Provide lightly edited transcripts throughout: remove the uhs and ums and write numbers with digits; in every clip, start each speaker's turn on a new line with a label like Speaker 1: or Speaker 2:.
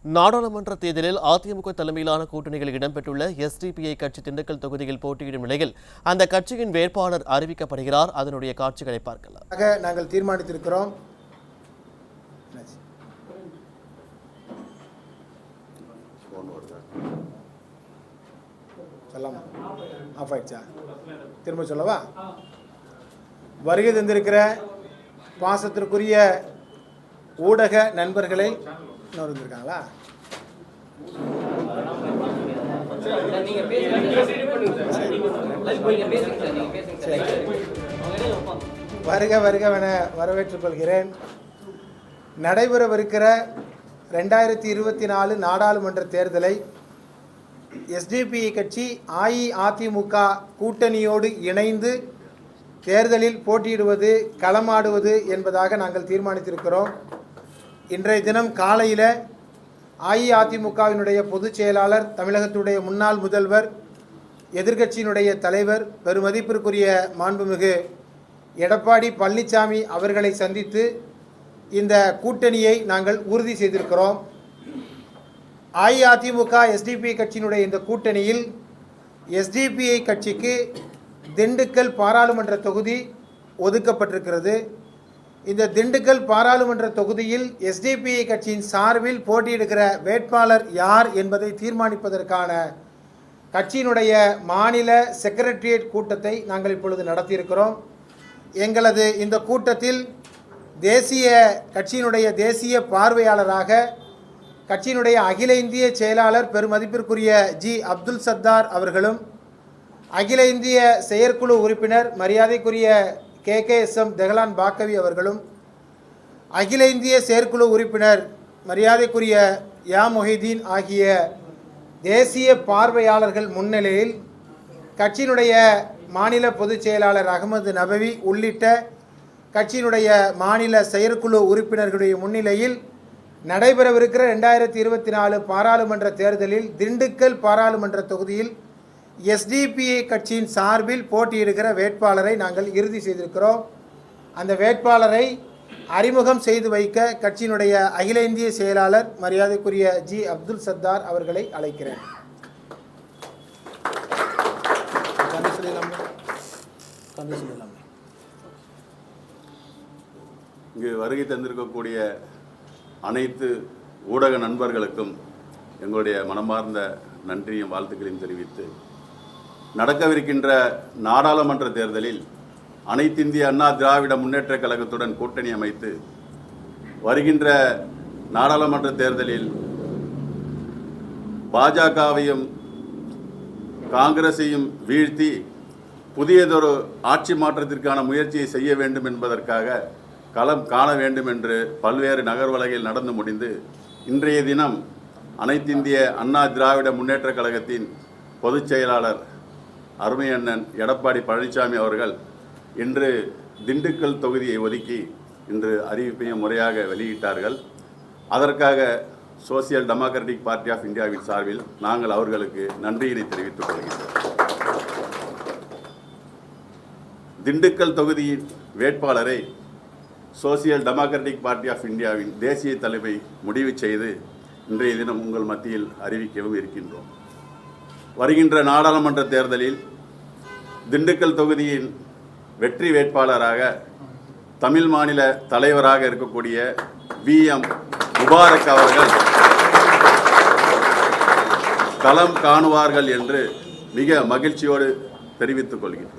Speaker 1: நாடாளுமன்ற தேர்தலில் அதிமுக தலைமையிலான கூட்டணிகளில் இடம்பெற்றுள்ள எஸ்டிபிஐ கட்சி திண்டுக்கல் தொகுதியில் போட்டியிடும் நிலையில் அந்த கட்சியின் வேட்பாளர் அறிவிக்கப்படுகிறார். அதனுடைய காட்சிகளை பார்க்கலாம்.
Speaker 2: நாங்கள் தீர்மானித்திருக்கிறோம். திரும்ப சொல்லவா? வருகை தந்திருக்கிற பாசத்திற்குரிய ஊடக நண்பர்களை இன்னொரு இருக்காங்களா? வருக வருகவென வரவேற்றுக் கொள்கிறேன். நடைபெறவிருக்கிற 2024 நாடாளுமன்ற தேர்தலை எஸ்டிபிஐ கட்சி அஇஅதிமுக கூட்டணியோடு இணைந்து தேர்தலில் போட்டியிடுவது, களமாடுவது என்பதாக நாங்கள் தீர்மானித்திருக்கிறோம். இன்றைய தினம் காலையில் அஇஅதிமுகவினுடைய பொதுச் செயலாளர், தமிழகத்துடைய முன்னாள் முதல்வர், எதிர்க்கட்சியினுடைய தலைவர், பெருமதிப்பிற்குரிய மாண்புமிகு எடப்பாடி பழனிசாமி அவர்களை சந்தித்து இந்த கூட்டணியை நாங்கள் உறுதி செய்திருக்கிறோம். அஇஅதிமுக எஸ்டிபிஐ கட்சியினுடைய இந்த கூட்டணியில் எஸ்டிபிஐ கட்சிக்கு திண்டுக்கல் பாராளுமன்ற தொகுதி ஒதுக்கப்பட்டிருக்கிறது. இந்த திண்டுக்கல் பாராளுமன்ற தொகுதியில் எஸ்டிபிஐ கட்சியின் சார்பில் போட்டியிடுகிற வேட்பாளர் யார் என்பதை தீர்மானிப்பதற்கான கட்சியினுடைய மாநில செக்ரட்டரியேட் கூட்டத்தை நாங்கள் இப்பொழுது நடத்தியிருக்கிறோம். எங்களது இந்த கூட்டத்தில் கட்சியினுடைய தேசிய பார்வையாளராக கட்சியினுடைய அகில இந்திய செயலாளர் பெருமதிப்பிற்குரிய ஜி அப்துல் சத்தார் அவர்களும், அகில இந்திய செயற்குழு உறுப்பினர் மரியாதைக்குரிய KKSM தெஹ்லான் பாக்கவி அவர்களும், அகில இந்திய செயற்குழு உறுப்பினர் மரியாதைக்குரிய யா மொஹிதீன் ஆகிய தேசிய பார்வையாளர்கள் முன்னிலையில் கட்சியினுடைய மாநில பொதுச் செயலாளர் அகமது நபவி உள்ளிட்ட கட்சியினுடைய மாநில செயற்குழு உறுப்பினர்களுடைய முன்னிலையில் நடைபெறவிருக்கிற 2024 பாராளுமன்ற தேர்தலில் திண்டுக்கல் பாராளுமன்ற தொகுதியில் எஸ்டிபிஐ கட்சியின் சார்பில் போட்டியிடுகிற வேட்பாளரை நாங்கள் இறுதி செய்திருக்கிறோம். அந்த வேட்பாளரை அறிமுகம் செய்து வைக்க கட்சியினுடைய அகில இந்திய செயலாளர் மரியாதைக்குரிய ஜி அப்துல் சத்தார் அவர்களை அழைக்கிறேன்.
Speaker 3: இங்கு வருகை தந்திருக்கக்கூடிய அனைத்து ஊடக நண்பர்களுக்கும் எங்களுடைய மனமார்ந்த நன்றியும் வாழ்த்துக்களையும் தெரிவித்து, நடக்கவிருக்கின்ற நாடாளுமன்ற தேர்தலில் அனைத்திந்திய அண்ணா திராவிட முன்னேற்ற கழகத்துடன் கூட்டணி அமைத்து வருகின்ற நாடாளுமன்ற தேர்தலில் பாஜகவையும் காங்கிரஸையும் வீழ்த்தி புதியதொரு ஆட்சி மாற்றத்திற்கான முயற்சியை செய்ய வேண்டும் என்பதற்காக களம் காண வேண்டும் என்று பல்வேறு நகர்வலைகள் நடந்து முடிந்து இன்றைய தினம் அனைத்திந்திய அண்ணா திராவிட முன்னேற்ற கழகத்தின் பொதுச் செயலாளர் அருமை அண்ணன் எடப்பாடி பழனிசாமி அவர்கள் இன்று திண்டுக்கல் தொகுதியை ஒதுக்கி இன்று அறிவிப்பையும் முறையாக வெளியிட்டார்கள். அதற்காக சோசியல் டெமோக்ராட்டிக் பார்ட்டி ஆஃப் இந்தியாவின் சார்பில் நாங்கள் அவர்களுக்கு நன்றியினை தெரிவித்துக் கொள்கிறோம். திண்டுக்கல் தொகுதியின் வேட்பாளரை சோசியல் டெமோக்ராட்டிக் பார்ட்டி ஆஃப் இந்தியாவின் தேசிய தலைமை முடிவு செய்து இன்றைய தினம் உங்கள் மத்தியில் அறிவிக்கவும் இருக்கின்றோம். வருகின்ற நாடாளுமன்ற தேர்தலில் திண்டுக்கல் தொகுதியின் வெற்றி வேட்பாளராக தமிழ் மாநில தலைவராக இருக்கக்கூடிய VM முபாரக் அவர்கள் களம் காணுவார்கள் என்று மிக மகிழ்ச்சியோடு தெரிவித்துக் கொள்கின்றோம்.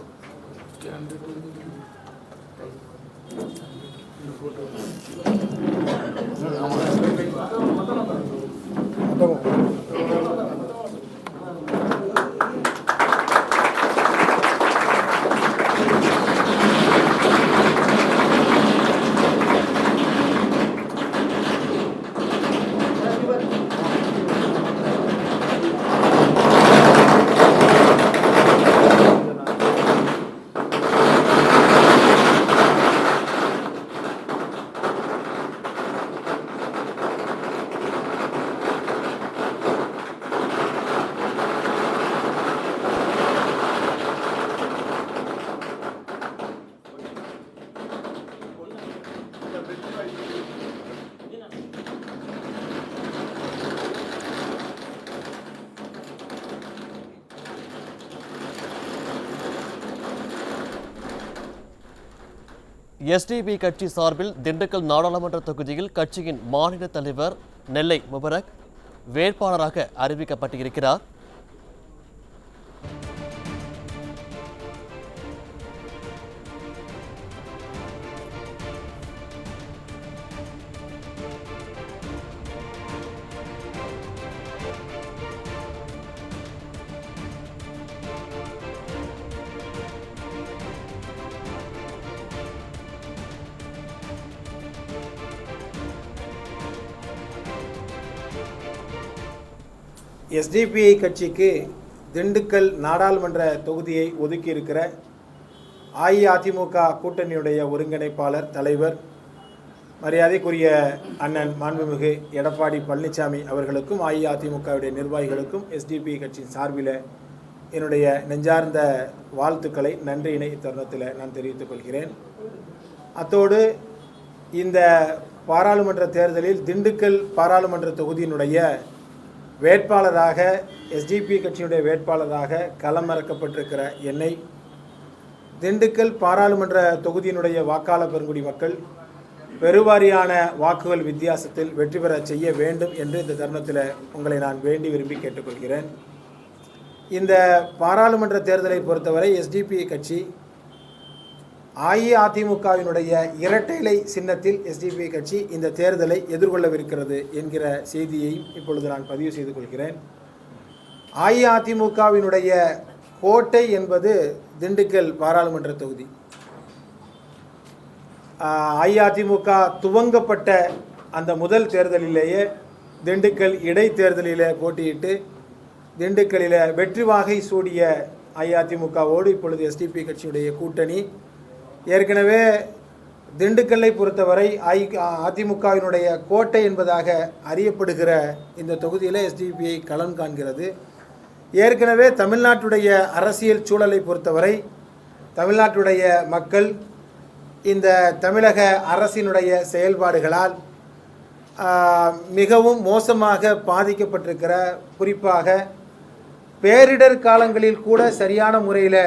Speaker 1: எஸ்டிபி கட்சி சார்பில் திண்டுக்கல் நாடாளுமன்ற தொகுதியில் கட்சியின் மாநில தலைவர் நெல்லை முபரக் வேட்பாளராக அறிவிக்கப்பட்டிருக்கிறார்.
Speaker 2: எஸ்டிபிஐ கட்சிக்கு திண்டுக்கல் நாடாளுமன்ற தொகுதியை ஒதுக்கியிருக்கிற அஇஅதிமுக கூட்டணியுடைய ஒருங்கிணைப்பாளர் தலைவர் மரியாதைக்குரிய அண்ணன் மாண்புமிகு எடப்பாடி பழனிசாமி அவர்களுக்கும் அஇஅதிமுகவுடைய நிர்வாகிகளுக்கும் எஸ்டிபிஐ கட்சியின் சார்பில் என்னுடைய நெஞ்சார்ந்த வாழ்த்துக்களை நன்றியினை இத்தருணத்தில் நான் தெரிவித்துக் கொள்கிறேன். அத்தோடு இந்த பாராளுமன்ற தேர்தலில் திண்டுக்கல் பாராளுமன்ற தொகுதியினுடைய வேட்பாளராக எஸ்டிபி கட்சியினுடைய வேட்பாளராக களமிறக்கப்பட்டிருக்கிற என்னை திண்டுக்கல் பாராளுமன்ற தொகுதியினுடைய வாக்காளர் பெருங்குடி மக்கள் பெருவாரியான வாக்குகள் வித்தியாசத்தில் வெற்றி பெற செய்ய வேண்டும் என்று இந்த தருணத்தில் உங்களை நான் வேண்டி விரும்பி கேட்டுக்கொள்கிறேன். இந்த பாராளுமன்ற தேர்தலை பொறுத்தவரை எஸ்டிபி கட்சி அஇஅதிமுகவினுடைய இரட்டை இலை சின்னத்தில் எஸ்டிபி கட்சி இந்த தேர்தலை எதிர்கொள்ளவிருக்கிறது என்கிற செய்தியையும் இப்பொழுது நான் பதிவு செய்து கொள்கிறேன். அஇஅதிமுகவினுடைய கோட்டை என்பது திண்டுக்கல் பாராளுமன்ற தொகுதி. அஇஅதிமுக துவங்கப்பட்ட அந்த முதல் தேர்தலிலேயே திண்டுக்கல் இடைத்தேர்தலில் போட்டியிட்டு திண்டுக்கல்லில் வெற்றி வாகை சூடிய அஇஅதிமுகவோடு இப்பொழுது எஸ்டிபி கட்சியுடைய கூட்டணி ஏற்கனவே திண்டுக்கல்லை பொறுத்தவரை அதிமுகவினுடைய கோட்டை என்பதாக அறியப்படுகிற இந்த தொகுதியில் எஸ்டிபிஐ களம் காண்கிறது. ஏற்கனவே தமிழ்நாட்டுடைய அரசியல் சூழலை பொறுத்தவரை தமிழ்நாட்டுடைய மக்கள் இந்த தமிழக அரசினுடைய செயல்பாடுகளால் மிகவும் மோசமாக பாதிக்கப்பட்டிருக்கிற, குறிப்பாக பேரிடர் காலங்களில் கூட சரியான முறையில்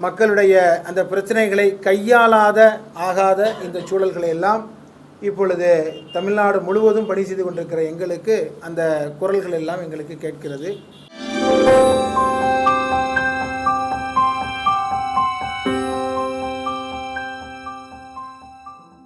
Speaker 2: மக்களுடைய அந்த பிரச்சனைகளை கையாளாத ஆகாத இந்த சூழல்களை எல்லாம் இப்பொழுது தமிழ்நாடு முழுவதும் பணி செய்து கொண்டிருக்கிற எங்களுக்கு அந்த குரல்கள் எல்லாம் எங்களுக்கு கேட்கிறது.